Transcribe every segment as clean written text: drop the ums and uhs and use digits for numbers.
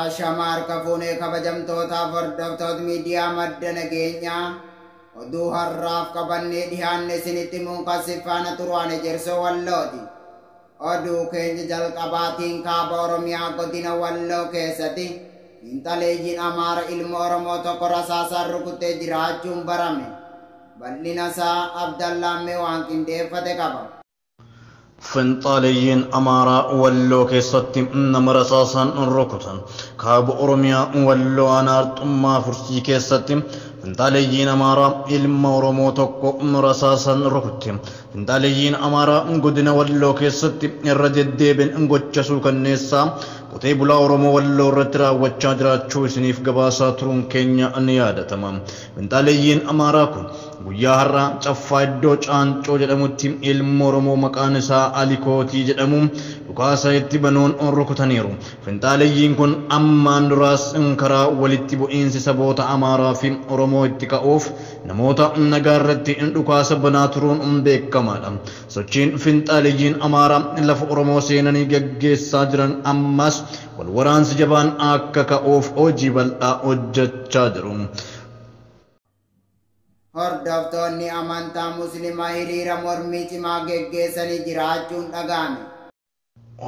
Ashamar kafuune kabajamtoota hordoftoota miidiyaa madda nageenyaa oduu har'aaf qabannee dhiyaanne isinitti muunqasifaana turwaane jersoo wallooti. Oduu keenya jalqabaatiin kaaba Oromiyaa godina Walloo keessatti xiinxaleeyyiin Amaara ilma Oromoo tokko rasaasaan rukuttee jiraachuun barame. Bal'ina isaa Abdallaamee waan qindeeffate qaba. xiinxaleeyyiin Amaaraa Walloo keessatti nama rasaasaan rukutan. Kaaba Oromiyaa Walloo Anaarxummaa Fursii keessatti xiinxaleeyyiin Amaaraa ilma Oromoo tokko rasaasaan rukutte. xiinxaleeyyiin Amaaraa godina Walloo keessatti irra deddeebiin gocha suukanneessaa qotee bulaa Oromoo Walloo irratti raawwachaa jiraachuu isiniif gabaasaa turuun keenya ni yaadatama. xiinxaleeyyiin Amaaraa kun guyyaa har'aa caffaa iddoo Caancoo jedhamutti ilma Oromoo maqaan isaa Alikootii jedhamu dhukaasa itti banuun rukutaniiru. xiinxaleeyyiin kun ammaan duraas karaa walitti bu'iinsi saboota Amaaraa fi Oromoo itti ka'uuf namoota nagaa irratti dhukaasa banaa turuun beekamaadha. Sochiin xiinxaleeyyiin Amaaraa lafa Oromoo seenanii gaggeessaa jiran ammas wal waraansi jabaan akka ka'uuf hojii bal'aa hojjechaa jiru. Hordoftoonni amantaa Musliimaa hiriira mormii cimaa geggeessanii jiraachuun dhaga'ame.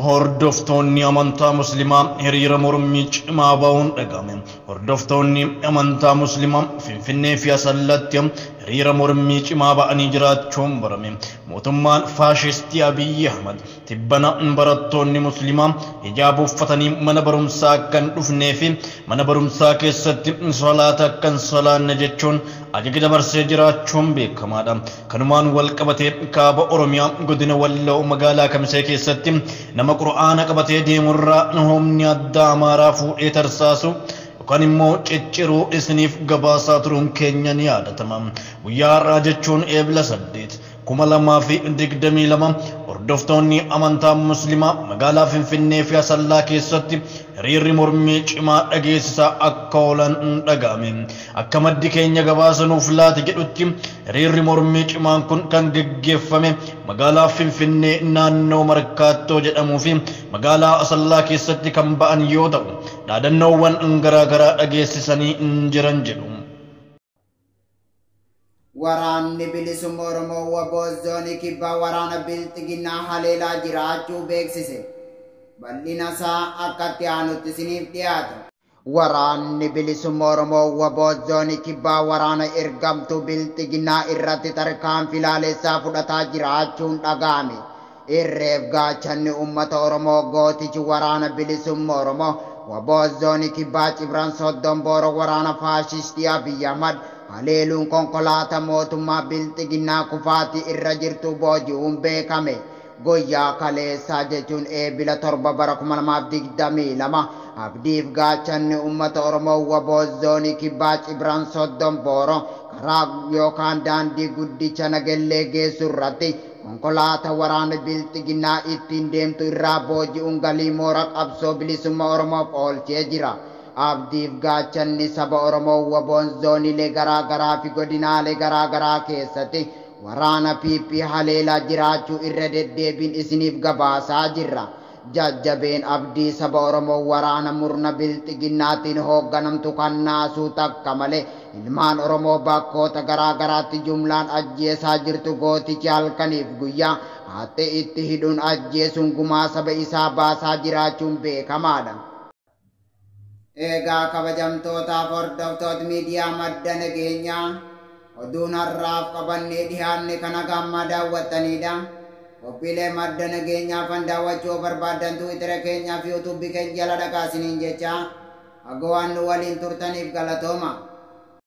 Hordoftoonni amantaa Musliimaa hiriira mormii cimaa ba'uun dhaga'ame. Hordoftoonni amantaa Musliimaa Finfinnee fi Asallatti hiriira mormii cimaa ba'anii jiraachuun barame. Mootummaan faashistii Abiyyi Ahmad tibbana barattoonni Musliimaa hijaaba uffatanii mana barumsaa akka hin dhufnee fi mana barumsaa keessatti salaata akka hin salaanne jechuun ajaja dabarsee jiraachuun beekamaadha. Kanumaan wal qabatee kaaba Oromiyaa godina Walloo magaalaa Kamisee keessatti nama Qur'aana qabatee deemurraa humni addaa Amaaraa fuudhee tarsaasu yookaan immoo cicciruu isiniif gabaasaa turuun keenya ni yaadatama. Guyyaa har'aa jechuun eebila 8/2022 hordoftoonni amantaa Musliimaa magaalaa Finfinnee fi Asallaa keessatti hiriirri mormii cimaa dhageessisaa akka oolan dhaga'ame. Akka maddi keenya gabaasa nuuf laate jedhutti hiriirri mormii cimaan kun kan gaggeeffame magaalaa Finfinnee naannoo Markaattoo jedhamuu fi magaalaa Asallaa keessatti kan ba'an yoo ta'u dhaadannoowwan garaagaraa dhageessisanii jiran jedhu. Waraanni bilisummaa Oromoo WBO zoonii kibbaa waraana Bilxiginnaa haleelaa jiraachuu beeksise. Bal'ina isaa akkatti aanutti isiniif dhiyaata. Waraanni bilisummaa Oromoo WBO zoonii kibbaa waraana ergamtuu Bilxiginnaa irratti tarkaanfii laalessaa fudhataa jiraachuun dhaga'ame. Irreef gaachanni uummata Oromoo gootichi waraana bilisummaa Oromoo WBO zoonii kibbaa Cibran Soddombooro waraana faashistii Abiyyi Ahmad haleeluun konkolaataa mootummaa Bilxiginnaa kufaatii irra jirtu booji'uun beekame. Guyyaa kaleessaa jechuun eebila 7/2022 abdiif gaachanni uummata Oromoo WBO zoonii kibbaa Cibran Soddombooro karaa yookaan daandii guddicha Nagellee geessu irratti konkolaataa waraana Bilxiginnaa ittiin deemtu irraa booji'uun galii mooraa qabsoo bilisummaa Oromoof oolchee jira. Abdiif gaachanni saba Oromoo WBO'n zooniilee garaagaraa fi godinaalee garaagaraa keessatti waraana PP haleelaa jiraachuu irra deddeebiin isiniif gabaasaa jirra. Jajjabeen abdii saba Oromoo waraana murna Bilxiginnaatiin hoogganamtu kan naasuu takka malee ilmaan Oromoo bakkoota garaagaraatti jumlaan ajjeesaa jirtu gootichi halkaniif guyyaa haxxe itti hidhuun ajjeesuun gumaa saba isaa baasaa jiraachuun beekamaadha. Egaa kabajamtootaaf hordoftoota miidiyaa madda nageenyaa oduun har'aaf qabannee dhiyaanne kana gammaa daawwattanidha. Qophiilee madda nageenyaa fan daawwachuu barbaadan Tiwiitira keenyaa fi yuutuubii keenya jala dhaqaa isiniin jecha akka waan nu waliin turtaniif galatooma.